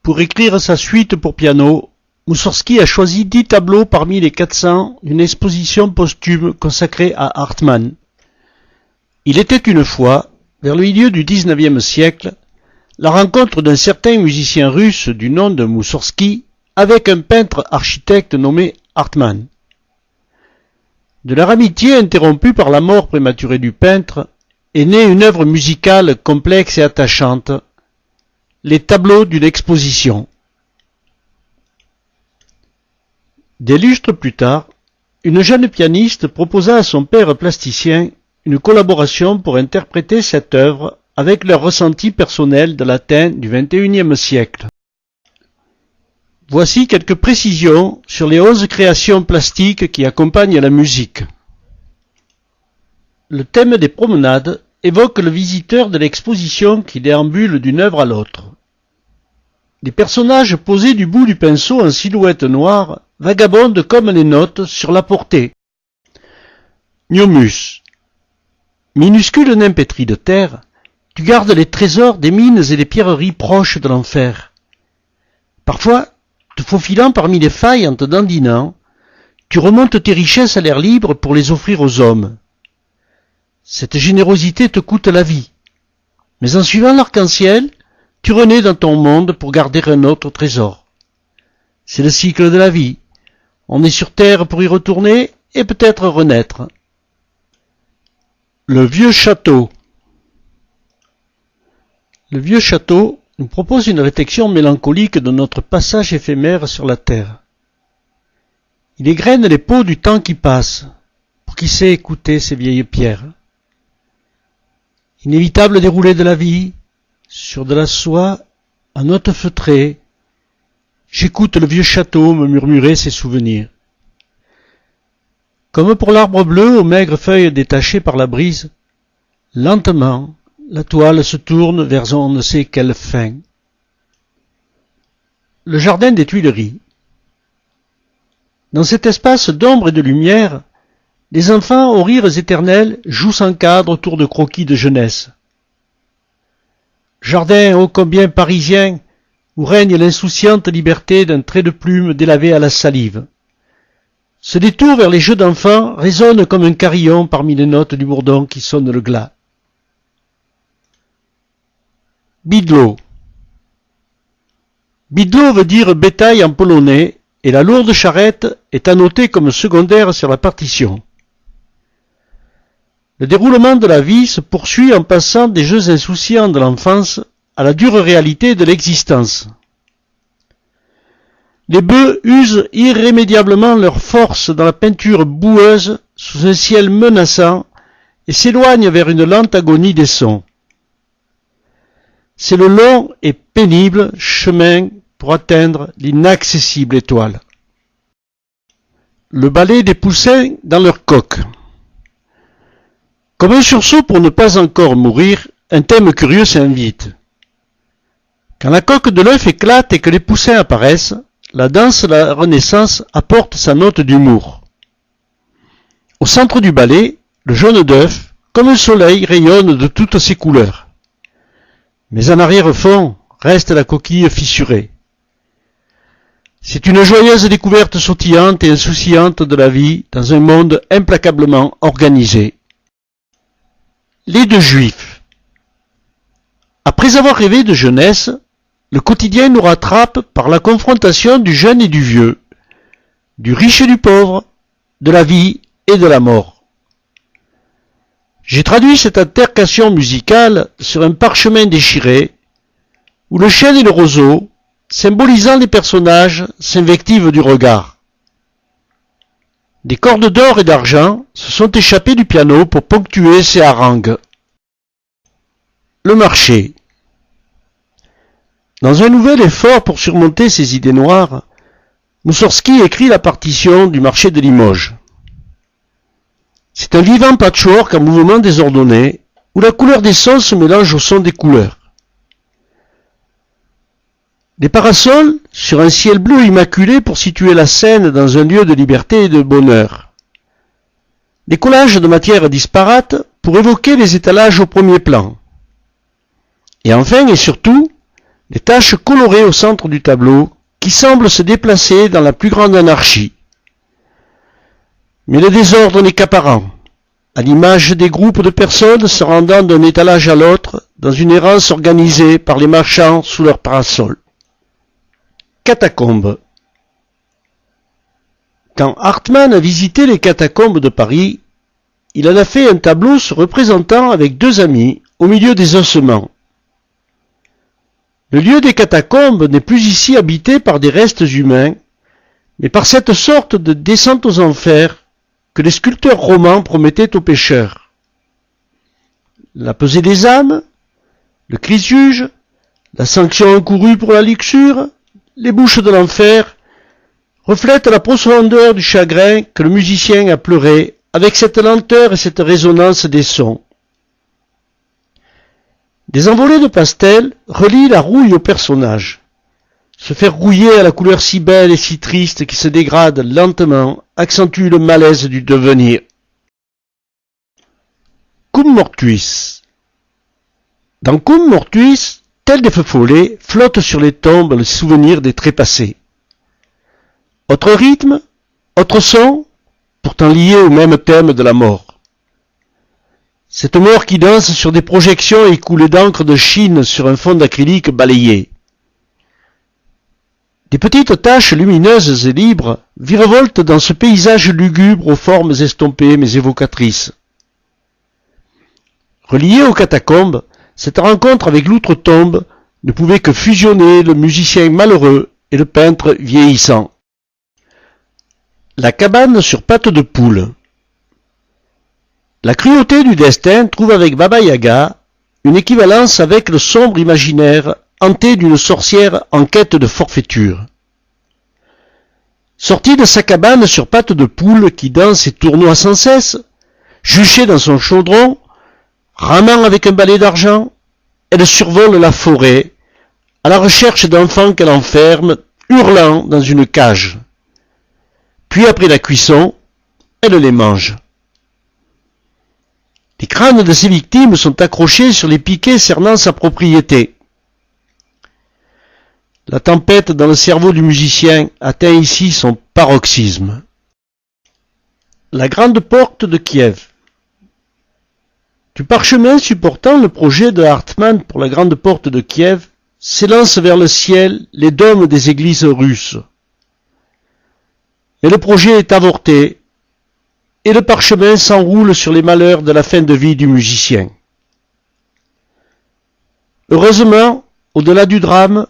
Pour écrire sa suite pour piano, Moussorgsky a choisi 10 tableaux parmi les 400 d'une exposition posthume consacrée à Hartmann. Il était une fois, vers le milieu du XIXe siècle, la rencontre d'un certain musicien russe du nom de Moussorgsky avec un peintre architecte nommé Hartmann. De leur amitié interrompue par la mort prématurée du peintre est née une œuvre musicale complexe et attachante, les tableaux d'une exposition. Des lustres plus tard, une jeune pianiste proposa à son père plasticien une collaboration pour interpréter cette œuvre avec leurs ressentis personnels de latin du XXIe siècle. Voici quelques précisions sur les 11 créations plastiques qui accompagnent la musique. Le thème des promenades évoque le visiteur de l'exposition qui déambule d'une œuvre à l'autre. Des personnages posés du bout du pinceau en silhouette noire vagabondent comme les notes sur la portée. Miomus. Minuscule nain pétri de terre, tu gardes les trésors des mines et des pierreries proches de l'enfer. Parfois, te faufilant parmi les failles en te dandinant, tu remontes tes richesses à l'air libre pour les offrir aux hommes. Cette générosité te coûte la vie, mais en suivant l'arc-en-ciel, tu renais dans ton monde pour garder un autre trésor. C'est le cycle de la vie. On est sur terre pour y retourner et peut-être renaître. Le vieux château. Le vieux château nous propose une réflexion mélancolique de notre passage éphémère sur la terre. Il égrène les peaux du temps qui passe, pour qui sait écouter ces vieilles pierres. Inévitable déroulé de la vie, sur de la soie, à notes feutrées, j'écoute le vieux château me murmurer ses souvenirs. Comme pour l'arbre bleu aux maigres feuilles détachées par la brise, lentement, la toile se tourne vers on ne sait quelle fin. Le jardin des Tuileries. Dans cet espace d'ombre et de lumière, les enfants aux rires éternels jouent sans cadre autour de croquis de jeunesse. Jardin ô combien parisien, où règne l'insouciante liberté d'un trait de plume délavé à la salive. Ce détour vers les jeux d'enfants résonne comme un carillon parmi les notes du bourdon qui sonne le glas. Bydło. Bydło veut dire bétail en polonais et la lourde charrette est annotée comme secondaire sur la partition. Le déroulement de la vie se poursuit en passant des jeux insouciants de l'enfance à la dure réalité de l'existence. Les bœufs usent irrémédiablement leur force dans la peinture boueuse sous un ciel menaçant et s'éloignent vers une lente agonie des sons. C'est le long et pénible chemin pour atteindre l'inaccessible étoile. Le balai des poussins dans leur coque. Comme un sursaut pour ne pas encore mourir, un thème curieux s'invite. Quand la coque de l'œuf éclate et que les poussins apparaissent, la danse de la Renaissance apporte sa note d'humour. Au centre du balai, le jaune d'œuf, comme un soleil, rayonne de toutes ses couleurs. Mais en arrière-fond, reste la coquille fissurée. C'est une joyeuse découverte sautillante et insouciante de la vie dans un monde implacablement organisé. Les deux juifs. Après avoir rêvé de jeunesse, le quotidien nous rattrape par la confrontation du jeune et du vieux, du riche et du pauvre, de la vie et de la mort. J'ai traduit cette altercation musicale sur un parchemin déchiré, où le chêne et le roseau, symbolisant les personnages, s'invectivent du regard. Des cordes d'or et d'argent se sont échappées du piano pour ponctuer ces harangues. Le marché. Dans un nouvel effort pour surmonter ses idées noires, Moussorgsky écrit la partition du marché de Limoges. C'est un vivant patchwork en mouvement désordonné, où la couleur des sons se mélange au son des couleurs. Des parasols sur un ciel bleu immaculé pour situer la scène dans un lieu de liberté et de bonheur. Des collages de matières disparates pour évoquer les étalages au premier plan. Et enfin et surtout, Des taches colorées au centre du tableau qui semblent se déplacer dans la plus grande anarchie. Mais le désordre n'est qu'apparent, à l'image des groupes de personnes se rendant d'un étalage à l'autre dans une errance organisée par les marchands sous leurs parasols. Catacombes. Quand Hartmann a visité les catacombes de Paris, il en a fait un tableau se représentant avec deux amis au milieu des ossements. Le lieu des catacombes n'est plus ici habité par des restes humains, mais par cette sorte de descente aux enfers que les sculpteurs romans promettaient aux pécheurs. La pesée des âmes, le Chrysuge, la sanction encourue pour la luxure, les bouches de l'enfer, reflètent la profondeur du chagrin que le musicien a pleuré avec cette lenteur et cette résonance des sons. Des envolées de pastel relient la rouille au personnage. Se faire rouiller à la couleur si belle et si triste qui se dégrade lentement accentue le malaise du devenir. Cum mortuis. Dans Cum mortuis, tel des feux follets, flotte sur les tombes le souvenir des trépassés. Autre rythme, autre son, pourtant lié au même thème de la mort. Cette mort qui danse sur des projections écoulées d'encre de Chine sur un fond d'acrylique balayé. Des petites taches lumineuses et libres virevoltent dans ce paysage lugubre aux formes estompées mais évocatrices. Reliée aux catacombes, cette rencontre avec l'outre-tombe ne pouvait que fusionner le musicien malheureux et le peintre vieillissant. La cabane sur pattes de poule. La cruauté du destin trouve avec Baba Yaga une équivalence avec le sombre imaginaire hanté d'une sorcière en quête de forfaiture. Sortie de sa cabane sur pattes de poule qui danse et tournoie sans cesse, juchée dans son chaudron, ramant avec un balai d'argent, elle survole la forêt, à la recherche d'enfants qu'elle enferme, hurlant dans une cage. Puis après la cuisson, elle les mange. Les crânes de ses victimes sont accrochés sur les piquets cernant sa propriété. La tempête dans le cerveau du musicien atteint ici son paroxysme. La grande porte de Kiev. Du parchemin supportant le projet de Hartmann pour la grande porte de Kiev s'élancent vers le ciel les dômes des églises russes. Mais le projet est avorté, et le parchemin s'enroule sur les malheurs de la fin de vie du musicien. Heureusement, au-delà du drame,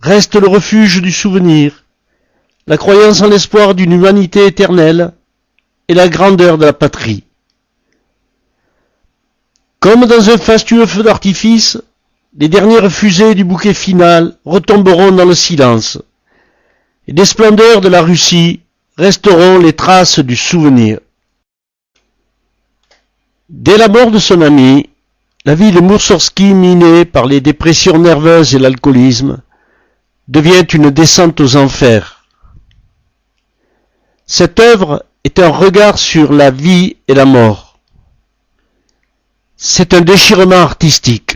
reste le refuge du souvenir, la croyance en l'espoir d'une humanité éternelle et la grandeur de la patrie. Comme dans un fastueux feu d'artifice, les dernières fusées du bouquet final retomberont dans le silence, et des splendeurs de la Russie resteront les traces du souvenir. Dès la mort de son ami, la vie de Moussorgsky, minée par les dépressions nerveuses et l'alcoolisme, devient une descente aux enfers. Cette œuvre est un regard sur la vie et la mort. C'est un déchirement artistique.